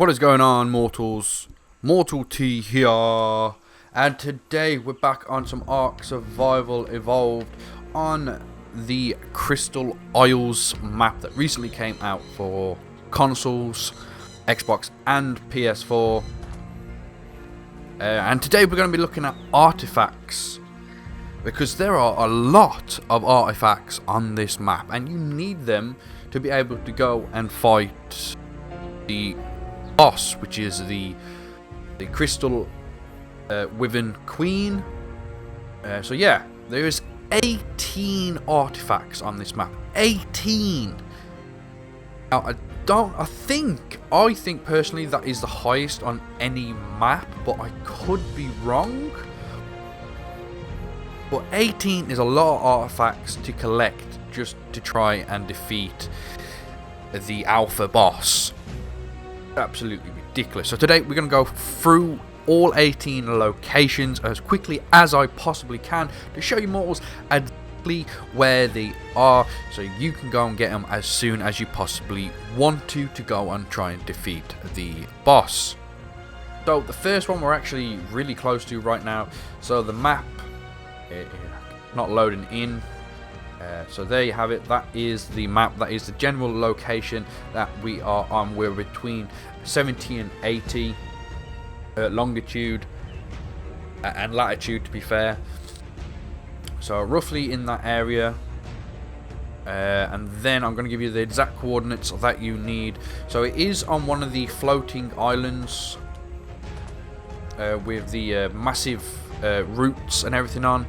What is going on, mortals? Mortal T here, and today we're back on some Ark Survival Evolved on the Crystal Isles map that recently came out for consoles, Xbox and PS4. And today we're going to be looking at artifacts, because there are a lot of artifacts on this map and you need them to be able to go and fight the boss, which is the Crystal Wyvern Queen. So yeah, there is 18 artifacts on this map. 18. Now I think personally that is the highest on any map, but I could be wrong. But 18 is a lot of artifacts to collect just to try and defeat the alpha boss. Absolutely ridiculous. So today we're going to go through all 18 locations as quickly as I possibly can to show you mortals exactly where they are, so you can go and get them as soon as you possibly want to go and try and defeat the boss. So the first one we're actually really close to right now. So the map not loading in. So there you have it. That is the map. That is the general location that we are on. We're between 70 and 80 longitude and latitude, to be fair. So roughly in that area. And then I'm going to give you the exact coordinates that you need. So it is on one of the floating islands with the massive roots and everything on.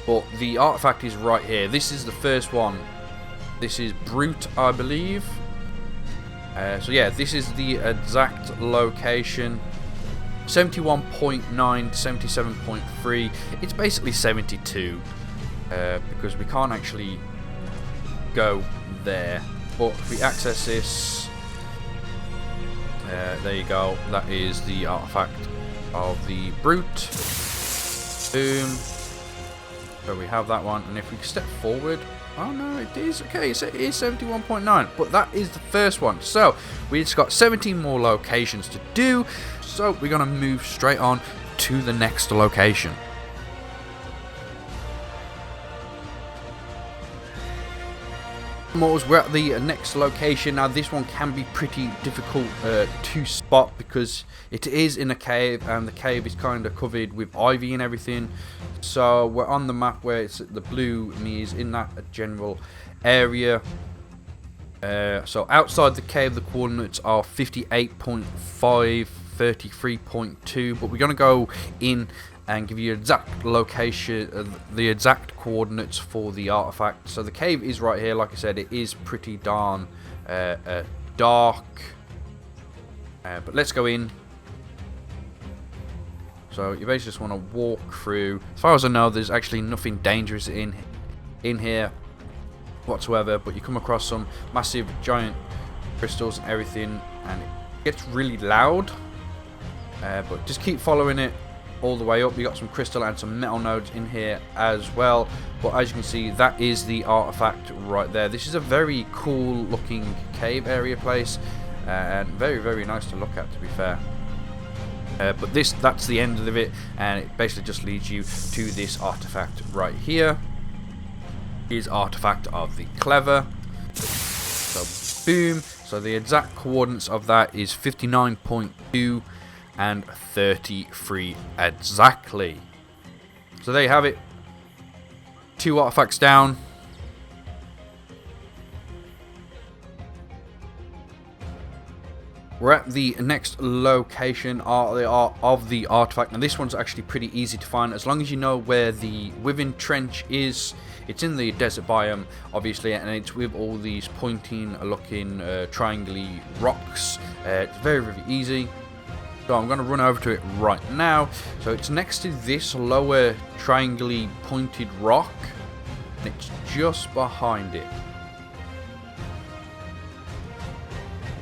But the artifact is right here. This is the first one. This is Brute, I believe. So yeah, this is the exact location. 71.9, 77.3. It's basically 72. Because we can't actually go there. But if we access this, there you go. That is the artifact of the Brute. Boom. So we have that one, and if we step forward, oh no, it is okay. It is 71.9, but that is the first one. So we just got 17 more locations to do. So we're gonna move straight on to the next location. We're at the next location. Now this one can be pretty difficult to spot because it is in a cave, and the cave is kind of covered with ivy and everything. So we're on the map where it's the blue is in that general area. So outside the cave the coordinates are 58.5, 33.2, but we're going to go in and give you exact location, the exact coordinates for the artifact. So the cave is right here. Like I said, it is pretty darn dark, but let's go in. So you basically just want to walk through. As far as I know, there's actually nothing dangerous in here whatsoever, but you come across some massive giant crystals and everything, and it gets really loud, but just keep following it all the way up. You got some crystal and some metal nodes in here as well, but as you can see, that is the artifact right there. This is a very cool looking cave area place, and very, very nice to look at, to be fair. But that's the end of it, and it basically just leads you to this artifact right here. Is artifact of the Clever. So boom. So the exact coordinates of that is 59.2 and 33 exactly. So there you have it. 2 artifacts down. We're at the next location of the artifact. Now this one's actually pretty easy to find as long as you know where the Wyvern Trench is. It's in the desert biome, obviously, and it's with all these pointing looking triangle-y rocks. It's very, very easy. So I'm going to run over to it right now. So it's next to this lower triangle-y pointed rock, and it's just behind it.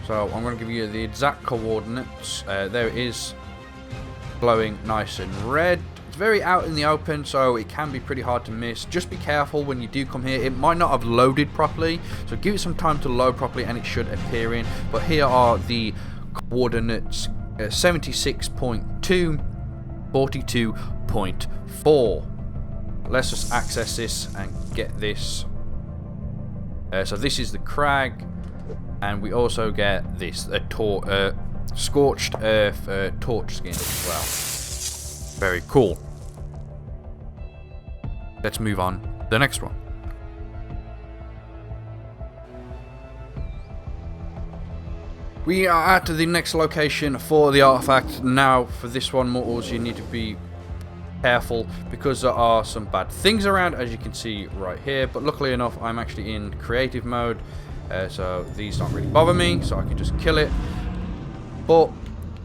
So I'm going to give you the exact coordinates. There it is, glowing nice and red. It's very out in the open, so it can be pretty hard to miss. Just be careful when you do come here. It might not have loaded properly, so give it some time to load properly and it should appear in. But here are the coordinates: 76.2, 42.4. Let's just access this and get this. So this is the crag, and we also get this scorched earth torch skin as well. Very cool. Let's move on to the next one. We are at the next location for the artifact. Now, for this one, mortals, you need to be careful because there are some bad things around, as you can see right here. But luckily enough, I'm actually in creative mode, so these don't really bother me, so I can just kill it. But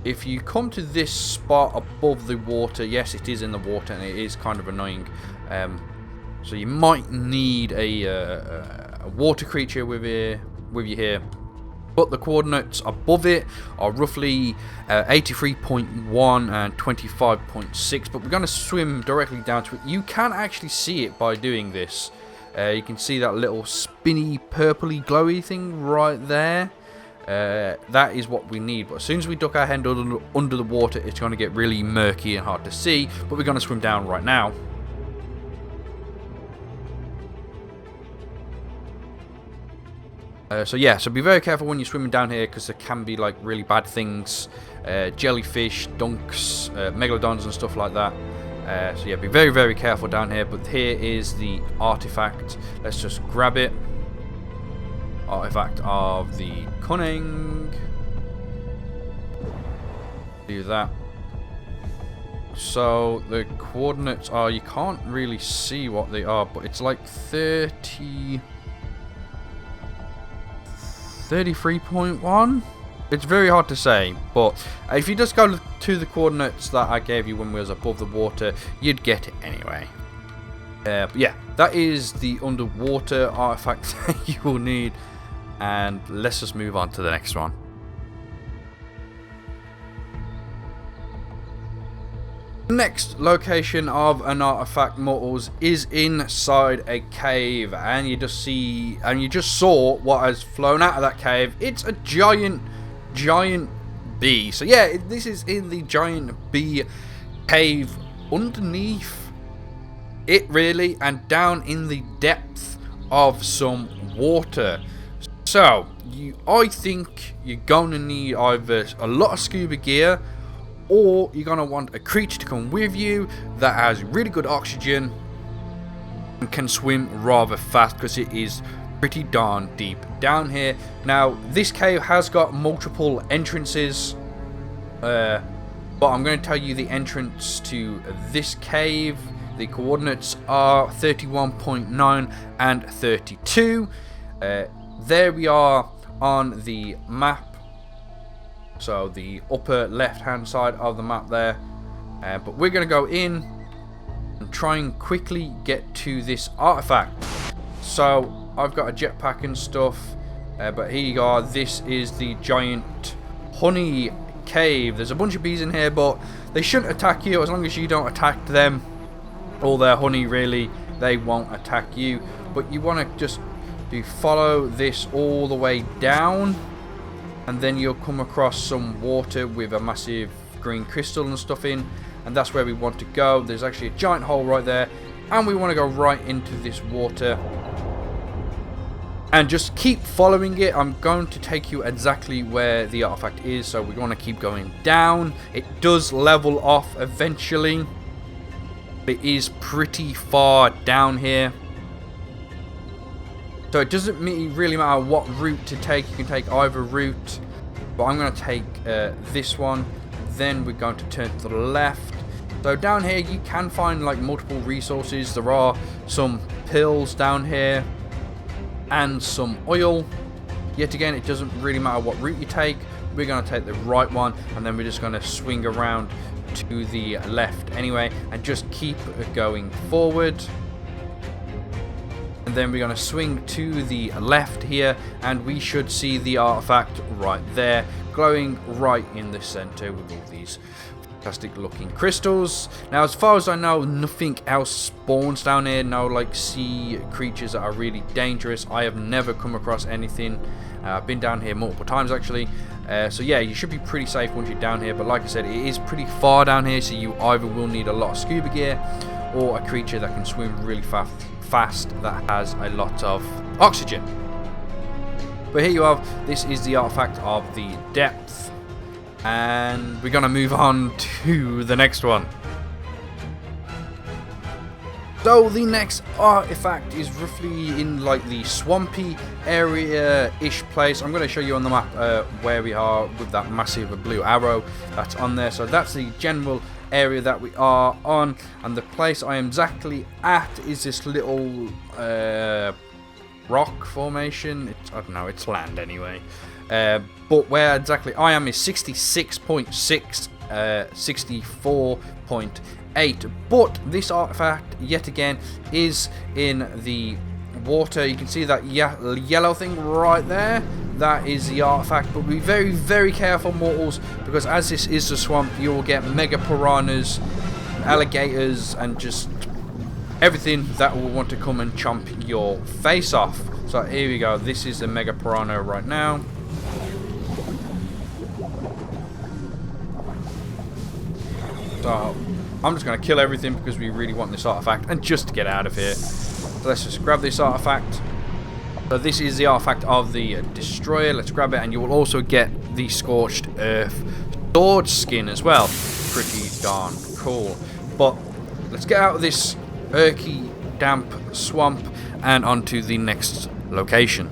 if you come to this spot above the water, yes, it is in the water and it is kind of annoying. So you might need a water creature with you here. But the coordinates above it are roughly 83.1 and 25.6. But we're going to swim directly down to it. You can actually see it by doing this. You can see that little spinny, purpley, glowy thing right there. That is what we need. But as soon as we duck our head under the water, it's going to get really murky and hard to see. But we're going to swim down right now. So be very careful when you're swimming down here, because there can be like really bad things, jellyfish, dunks, megalodons and stuff like that. So yeah, be very, very careful down here. But here is the artifact. Let's just grab it. Artifact of the cunning. Do that. So the coordinates are, you can't really see what they are, but it's like 33.1. It's very hard to say, but if you just go to the coordinates that I gave you when we was above the water, you'd get it anyway. But yeah, that is the underwater artifact that you will need, and let's just move on to the next one. Next location of an artifact, mortals, is inside a cave, and you just saw what has flown out of that cave. It's a giant bee. So yeah, this is in the giant bee cave underneath it, really, and down in the depth of some water. So I think you're gonna need either a lot of scuba gear, or you're going to want a creature to come with you that has really good oxygen and can swim rather fast, because it is pretty darn deep down here. Now, this cave has got multiple entrances, but I'm going to tell you the entrance to this cave. The coordinates are 31.9 and 32. There we are on the map. So the upper left hand side of the map there, but we're going to go in and try and quickly get to this artifact. So I've got a jetpack and stuff, but here you are. This is the giant honey cave. There's a bunch of bees in here, but they shouldn't attack you as long as you don't attack them or their honey. Really, they won't attack you, but you want to just follow this all the way down, and then you'll come across some water with a massive green crystal and stuff in, and that's where we want to go. There's actually a giant hole right there, and we want to go right into this water and just keep following it. I'm going to take you exactly where the artifact is, so we want to keep going down. It does level off eventually. It is pretty far down here, so it doesn't really matter what route to take. You can take either route, but I'm going to take this one. Then we're going to turn to the left. So down here you can find like multiple resources. There are some pills down here and some oil. Yet again, it doesn't really matter what route you take. We're going to take the right one, and then we're just going to swing around to the left anyway, and just keep going forward. And then we're going to swing to the left here, and we should see the artifact right there, glowing right in the center with all these fantastic looking crystals. Now, as far as I know, nothing else spawns down here. No like sea creatures that are really dangerous. I have never come across anything. I've been down here multiple times actually. So yeah, you should be pretty safe once you're down here. But like I said, it is pretty far down here, so you either will need a lot of scuba gear or a creature that can swim really fast that has a lot of oxygen. But here you have, this is the artifact of the depth, and we're gonna move on to the next one. So the next artifact is roughly in like the swampy area-ish place. I'm going to show you on the map where we are with that massive blue arrow that's on there. So that's the general area that we are on, and the place I am exactly at is this little rock formation. I don't know, it's land anyway. But where exactly I am is 66.6, 64.8. But this artifact yet again is in the water. You can see that yellow thing right there. That is the artifact. But be very, very careful, mortals, because as this is the swamp, you will get mega piranhas, alligators, and just everything that will want to come and chomp your face off. So here we go. This is the mega piranha right now. So I'm just going to kill everything because we really want this artifact and just to get out of here. So let's just grab this artifact. So this is the artifact of the destroyer. Let's grab it, and you will also get the scorched earth sword skin as well. Pretty darn cool. But let's get out of this murky, damp swamp and onto the next location.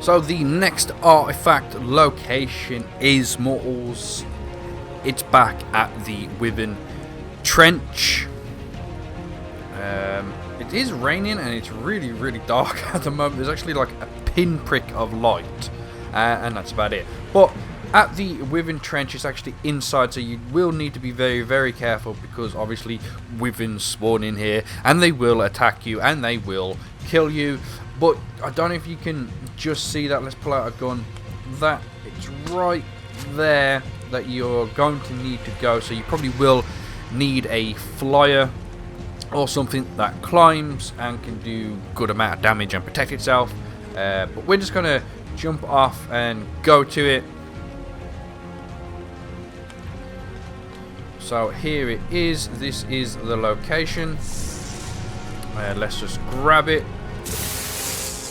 So the next artifact location is, mortals, it's back at the Wyvern Trench. It is raining and it's really, really dark at the moment. There's actually like a pinprick of light, and that's about it. But at the Wyvern Trench, it's actually inside, so you will need to be very, very careful, because obviously wyverns spawn in here and they will attack you and they will kill you. But I don't know if you can just see that. Let's pull out a gun. That it's right there that you're going to need to go. So you probably will need a flyer or something that climbs and can do good amount of damage and protect itself. But we're just going to jump off and go to it. So here it is. This is the location. Let's just grab it,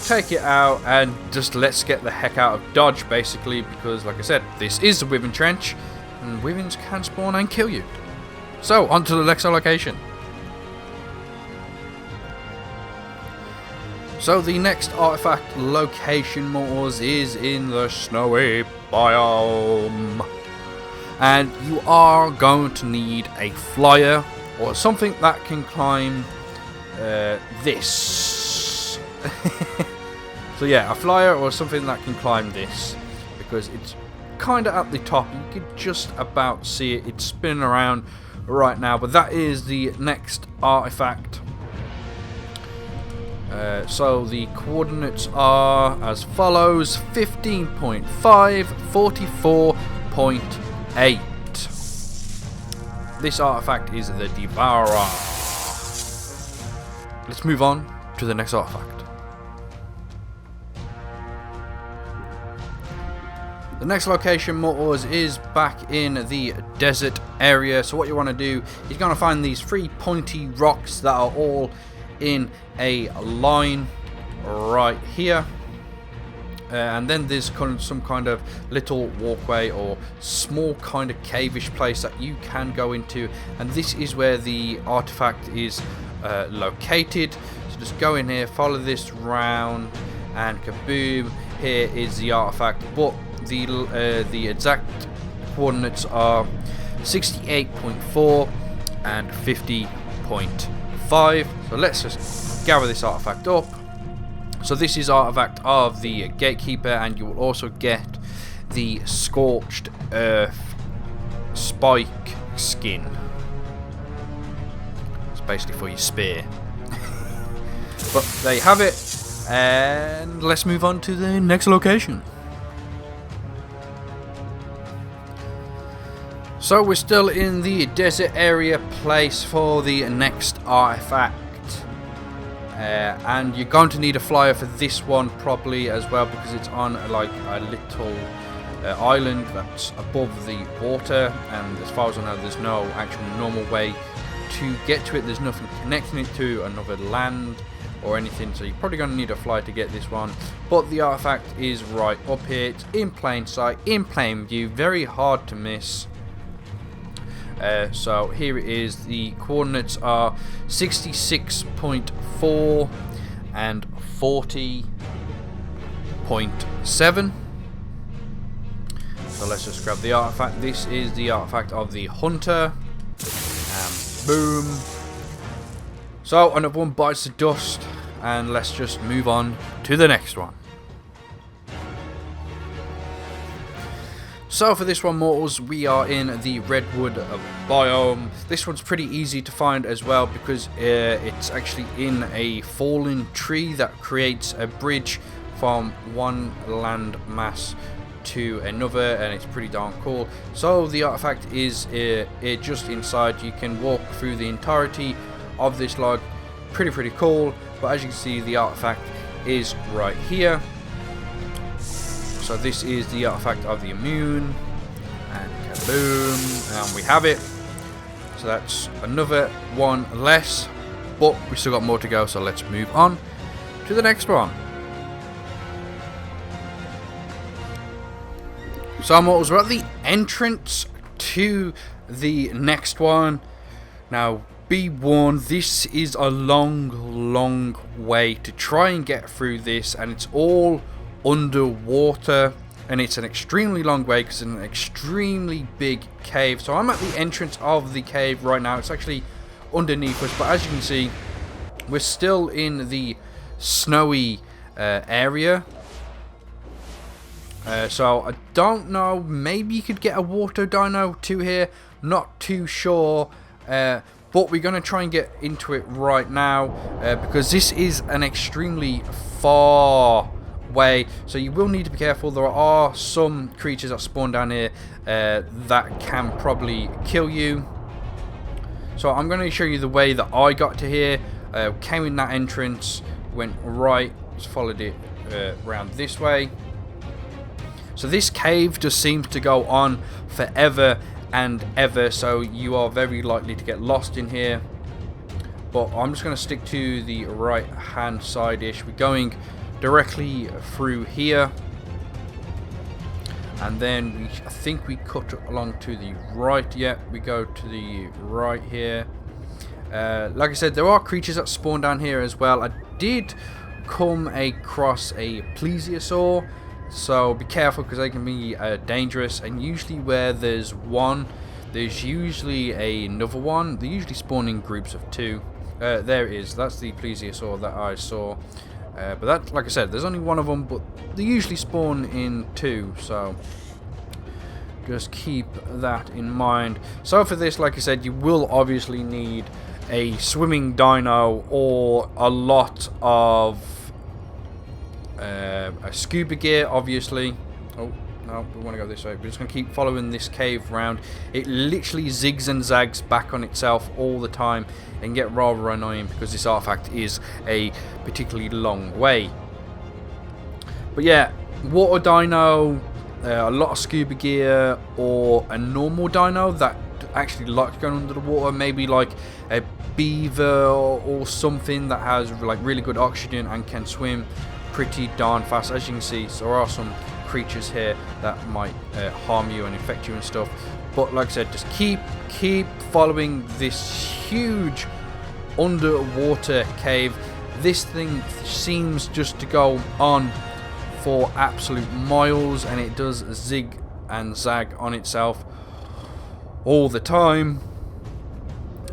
take it out, and just let's get the heck out of Dodge, basically, because like I said, this is the Wyvern Trench and wyverns can spawn and kill you. So on to the next location. So the next artifact location, mortals, is in the Snowy Biome, and you are going to need a flyer or something that can climb this. So yeah, a flyer or something that can climb this, because it's kind of at the top. You could just about see it. It's spinning around right now, but that is the next artifact. So the coordinates are as follows: 15.5, 44.8. This artifact is the Devourer. Let's move on to the next artifact. The next location, mortals, is back in the desert area. So what you want to do is you're going to find these 3 pointy rocks that are all in a line right here, and then there's some kind of little walkway or small kind of cave-ish place that you can go into, and this is where the artifact is located. So just go in here, follow this round, and kaboom, here is the artifact. But the exact coordinates are 68.4 and 50.5. So let's just gather this artifact up. So this is artifact of the Gatekeeper, and you will also get the Scorched Earth spike skin. It's basically for your spear. But there you have it, and let's move on to the next location. So we're still in the desert area place for the next artifact. And you're going to need a flyer for this one probably as well, because it's on like a little island that's above the water, and as far as I know there's no actual normal way to get to it. There's nothing connecting it to another land or anything, so you're probably going to need a flyer to get this one. But the artifact is right up here. It's in plain sight, in plain view, very hard to miss. So here it is. The coordinates are 66.4 and 40.7. So let's just grab the artifact. This is the artifact of the hunter. And boom. So another one bites the dust, and let's just move on to the next one. So for this one, mortals, we are in the redwood biome. This one's pretty easy to find as well, because it's actually in a fallen tree that creates a bridge from one land mass to another, and it's pretty darn cool. So the artifact is just inside. You can walk through the entirety of this log. Pretty cool. But as you can see, the artifact is right here. So this is the artifact of the immune, and kaboom, and we have it. So that's another one less, but we still got more to go, so let's move on to the next one. So mortals, we're at the entrance to the next one. Now be warned, this is a long way to try and get through this, and it's all underwater, and it's an extremely long way because it's an extremely big cave. So I'm at the entrance of the cave right now. It's actually underneath us, but as you can see, we're still in the snowy area. So I don't know, maybe you could get a water dino to here, not too sure, but we're going to try and get into it right now, because this is an extremely far way, so you will need to be careful. There are some creatures that spawn down here that can probably kill you. So I'm going to show you the way that I got to here. Came in that entrance, went right, followed it around this way. So this cave just seems to go on forever and ever, so you are very likely to get lost in here. But I'm just going to stick to the right hand side-ish. We're going directly through here, and then I think we cut along to the right. Yeah, we go to the right here. Like I said, there are creatures that spawn down here as well. I did come across a plesiosaur, so be careful because they can be dangerous, and usually where there's one, there's usually another one. They usually spawn in groups of two. There it is. That's the plesiosaur that I saw. But that, like I said, there's only one of them, but they usually spawn in two, so just keep that in mind. So for this, like I said, you will obviously need a swimming dino or a lot of a scuba gear, obviously. Oh no, we want to go this way. We're just going to keep following this cave round. It literally zigs and zags back on itself all the time, and get rather annoying because this artifact is a particularly long way. But yeah, water dino, a lot of scuba gear, or a normal dino that actually likes going under the water, maybe like a beaver or something that has like really good oxygen and can swim pretty darn fast. As you can see, so there are some creatures here that might harm you and infect you and stuff. But like I said, just keep following this huge underwater cave. This thing seems just to go on for absolute miles, and it does zig and zag on itself all the time.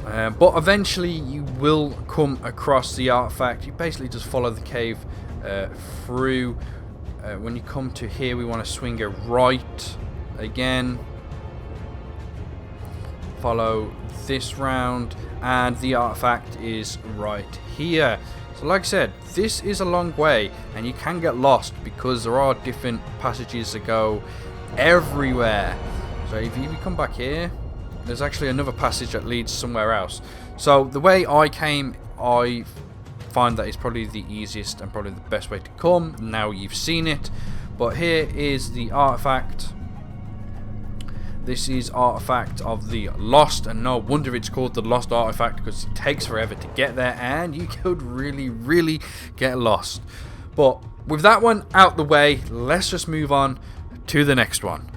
But eventually you will come across the artifact. You basically just follow the cave through. When you come to here, we want to swing a right again, follow this round, and the artifact is right here. So like I said, this is a long way, and you can get lost because there are different passages that go everywhere. So if you come back here, there's actually another passage that leads somewhere else. So the way I came, I find that is probably the easiest and probably the best way to come. Now you've seen it. But here is the artifact. This is artifact of the Lost, and no wonder it's called the Lost artifact, because it takes forever to get there and you could really get lost. But with that one out the way, let's just move on to the next one.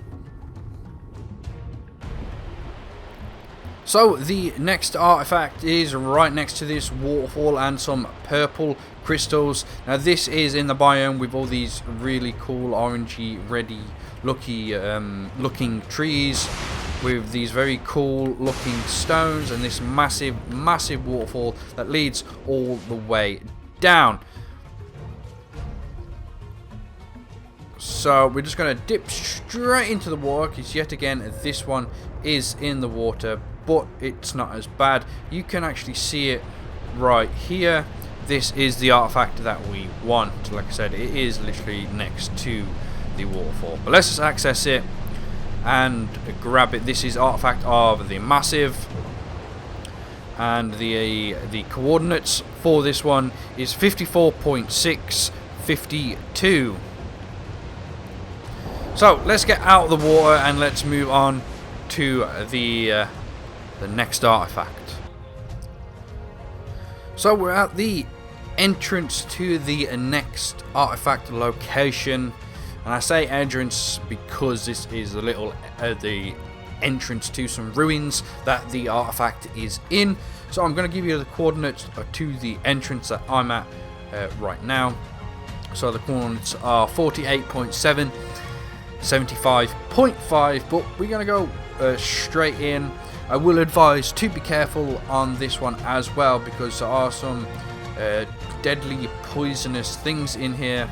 So the next artifact is right next to this waterfall and some purple crystals. Now this is in the biome with all these really cool orangey, reddy looking trees with these very cool looking stones and this massive waterfall that leads all the way down. So we're just going to dip straight into the water, because yet again this one is in the water, but it's not as bad. You can actually see it right here. This is the artifact that we want. Like I said, it is literally next to the waterfall. But let's just access it and grab it. This is artifact of the massive, and the coordinates for this one is 54.652. So let's get out of the water and let's move on to the next artifact. So we're at the entrance to the next artifact location, and I say entrance because this is a little the entrance to some ruins that the artifact is in. So I'm going to give you the coordinates to the entrance that I'm at right now. So the coordinates are 48.7, 75.5, but we're going to go straight in. I will advise to be careful on this one as well, because there are some deadly poisonous things in here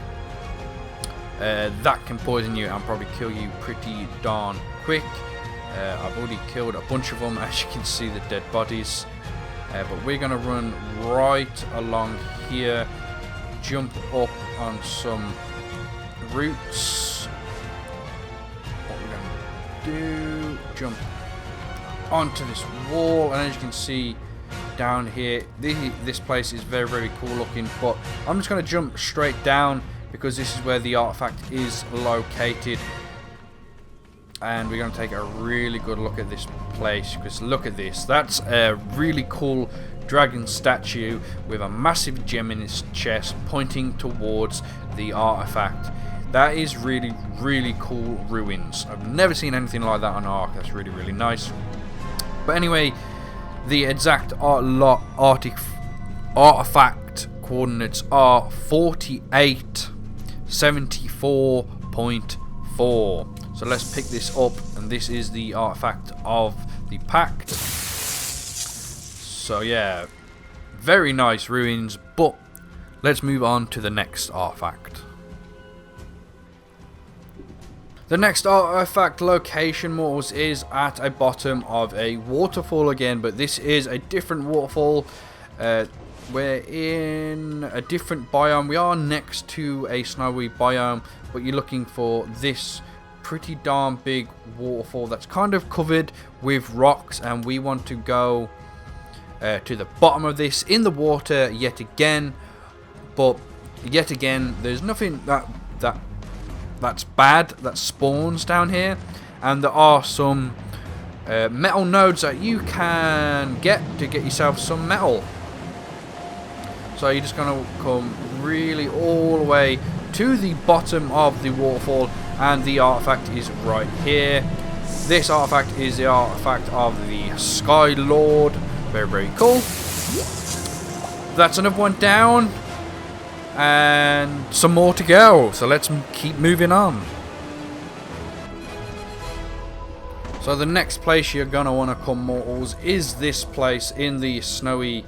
that can poison you and probably kill you pretty darn quick. I've already killed a bunch of them, as you can see, the dead bodies, but we're going to run right along here, jump up on some roots. What we're going to do, jump onto this wall, and as you can see down here, this place is very cool looking, but I'm just going to jump straight down because this is where the artifact is located, and we're going to take a really good look at this place, because look at this. That's a really cool dragon statue with a massive gem in its chest pointing towards the artifact. That is really cool ruins. I've never seen anything like that on Ark. That's really nice. But anyway, the exact artifact coordinates are 4874.4. So let's pick this up, and this is the artifact of the pact. So yeah, very nice ruins, but let's move on to the next artifact. The next artifact location, mortals, is at a bottom of a waterfall again, but this is a different waterfall. We're in a different biome. We are next to a snowy biome, but you're looking for this pretty darn big waterfall that's kind of covered with rocks, and we want to go to the bottom of this in the water yet again. But yet again, there's nothing that's bad that spawns down here, and there are some metal nodes that you can get to get yourself some metal. So you're just going to come really all the way to the bottom of the waterfall, and the artifact is right here. This artifact is the artifact of the Skylord. Very cool. That's another one down, and some more to go, so let's keep moving on. So the next place you're gonna want to come, mortals, is this place in the snowy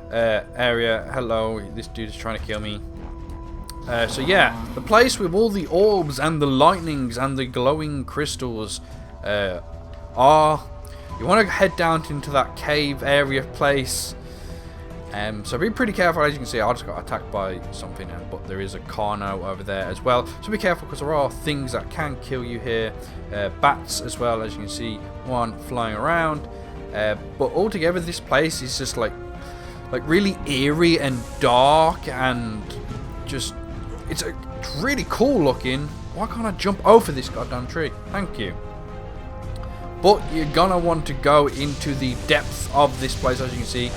area. Hello, this dude is trying to kill me. So yeah, the place with all the orbs and the lightnings and the glowing crystals are. You want to head down into that cave area place. So be pretty careful. As you can see, I just got attacked by something, but there is a Carno over there as well. So be careful, because there are things that can kill you here. Bats as well, as you can see, one flying around. But altogether, this place is just like really eerie and dark, and just it's really cool looking. Why can't I jump over this goddamn tree? Thank you. But you're gonna want to go into the depth of this place. As you can see,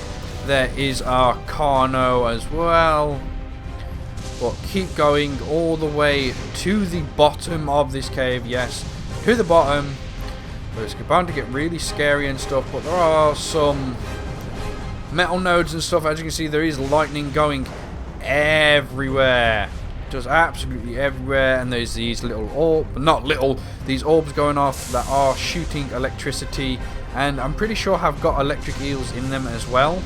there is our Carno as well. But keep going all the way to the bottom of this cave. Yes, to the bottom. It's bound to get really scary and stuff, but there are some metal nodes and stuff. As you can see, there is lightning going everywhere. Just absolutely everywhere. And there's these little these orbs going off that are shooting electricity. And I'm pretty sure have got electric eels in them as well.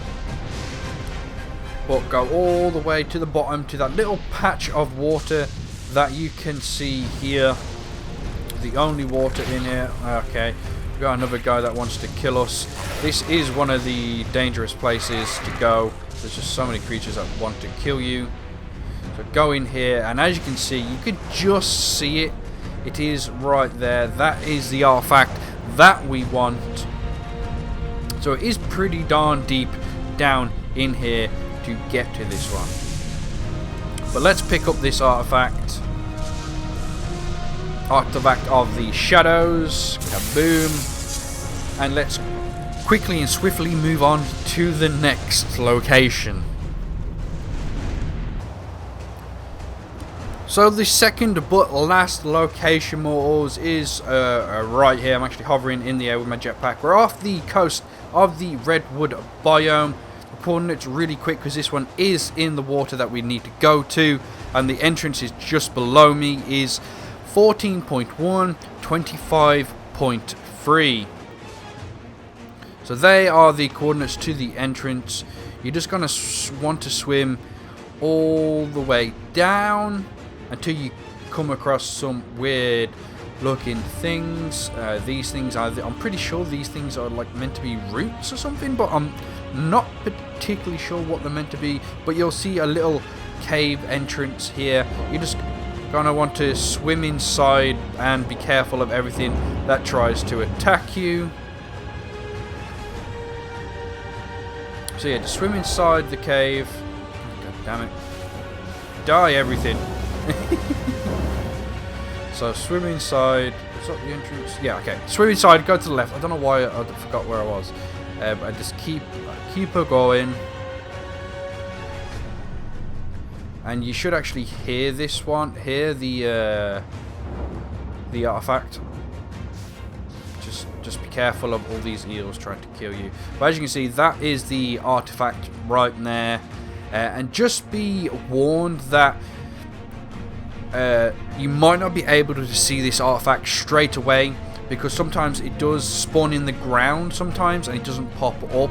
But go all the way to the bottom to that little patch of water that you can see here. The only water in here. Okay, we've got another guy that wants to kill us. This is one of the dangerous places to go. There's just so many creatures that want to kill you. So go in here, and as you can see, you could just see it. It is right there. That is the artifact that we want. So it is pretty darn deep down in here to get to this one. But let's pick up this artifact. Artifact of the shadows. Kaboom. And let's quickly and swiftly move on to the next location. So the second but last location, mortals, is right here. I'm actually hovering in the air with my jetpack. We're off the coast of the Redwood Biome. Coordinates really quick, because this one is in the water that we need to go to, and the entrance is just below me. Is 14.1, 25.3. So they are the coordinates to the entrance. You're just gonna want to swim all the way down until you come across some weird looking things. These things are, I'm pretty sure these things are like meant to be roots or something, but I'm not particularly sure what they're meant to be. But you'll see a little cave entrance here. You're just gonna want to swim inside and be careful of everything that tries to attack you. So yeah, just swim inside the cave. God damn it. Die everything. So swim inside. Is that the entrance? Yeah, okay. Swim inside, go to the left. I don't know why I forgot where I was. But I just keep her going. And you should actually hear this one. Hear the artifact. Just be careful of all these eels trying to kill you. But as you can see, that is the artifact right there. And just be warned that you might not be able to see this artifact straight away, because sometimes it does spawn in the ground sometimes and it doesn't pop up,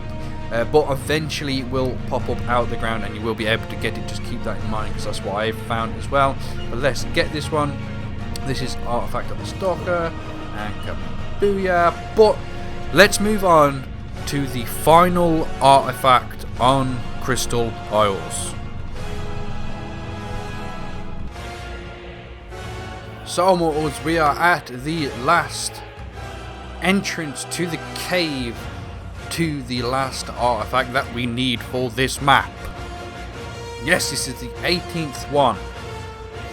but eventually it will pop up out of the ground and you will be able to get it. Just keep that in mind, because that's what I've found as well. But let's get this one. This is artifact of the Stalker, and kabooyah. But let's move on to the final artifact on Crystal Isles. So mortals, we are at the last entrance to the cave, to the last artifact that we need for this map. Yes, this is the 18th one.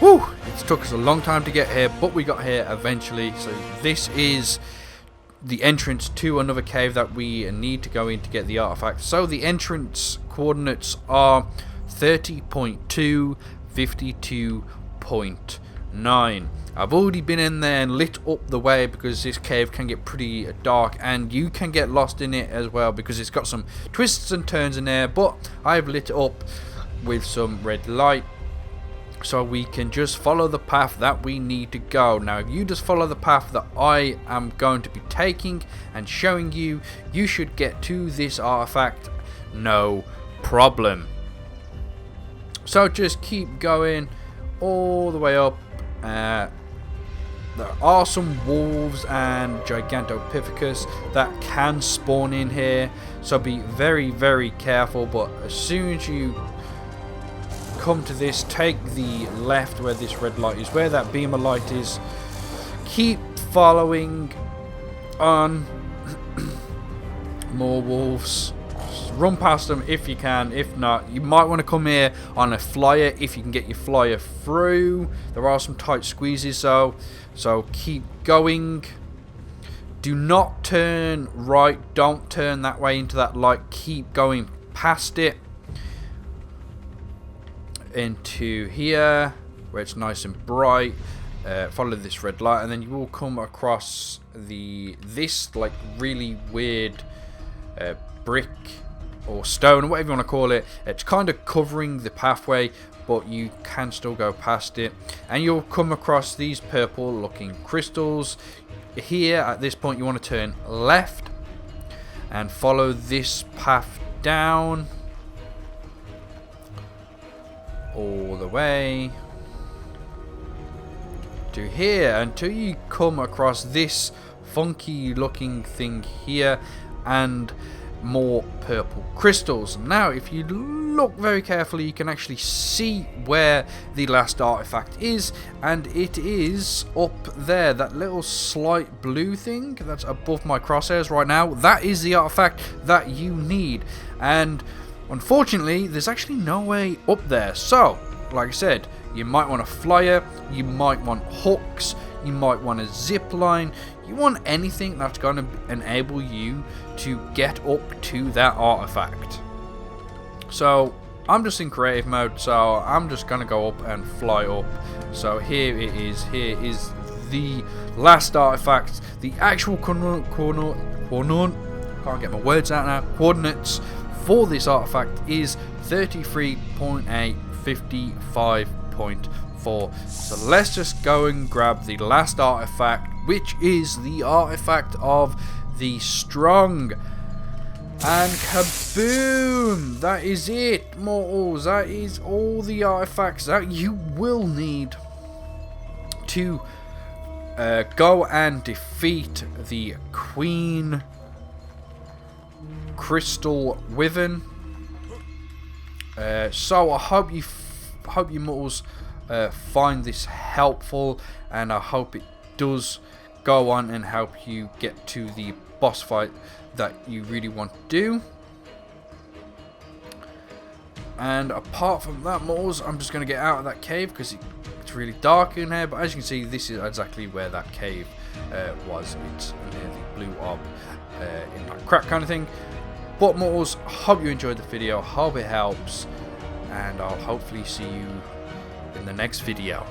Woo! It took us a long time to get here, but we got here eventually. So this is the entrance to another cave that we need to go in to get the artifact. So the entrance coordinates are 30.2, 52.9. I've already been in there and lit up the way, because this cave can get pretty dark and you can get lost in it as well, because it's got some twists and turns in there. But I've lit it up with some red light, so we can just follow the path that we need to go. Now if you just follow the path that I am going to be taking and showing you, you should get to this artifact no problem. So just keep going all the way up. there are some wolves and Gigantopithecus that can spawn in here, so be very, very careful. But as soon as you come to this, take the left where this red light is, where that beam of light is. Keep following on. More wolves. Just run past them if you can. If not, you might want to come here on a flyer if you can get your flyer through. There are some tight squeezes though, so keep going. Do not turn right. Don't turn that way into that light. Keep going past it into here where it's nice and bright. Follow this red light, and then you will come across this like really weird brick or stone or whatever you want to call it. It's kind of covering the pathway, but you can still go past it, and you'll come across these purple looking crystals. Here at this point you want to turn left and follow this path down all the way to here until you come across this funky looking thing here and more purple crystals. Now if you look very carefully, you can actually see where the last artifact is, and it is up there. That little slight blue thing that's above my crosshairs right now, that is the artifact that you need, and unfortunately there's actually no way up there. So like I said, you might want a flyer, you might want hooks, you might want a zip line, you want anything that's going to enable you to get up to that artifact. So I'm just in creative mode, so I'm just going to go up and fly up. So here it is. Here is the last artifact. The actual can't get my words out now. Coordinates for this artifact is 33.8, 55.4. So let's just go and grab the last artifact, which is the artifact of the Strung. And kaboom! That is it, mortals. That is all the artifacts that you will need to go and defeat the Queen Crystal Wyvern. So I hope you mortals find this helpful, and I hope it does go on and help you get to the boss fight that you really want to do. And apart from that, mortals, I'm just going to get out of that cave because it's really dark in here. But as you can see, this is exactly where that cave was. It's near the blue orb in that crack kind of thing. But mortals, hope you enjoyed the video, hope it helps, and I'll hopefully see you in the next video.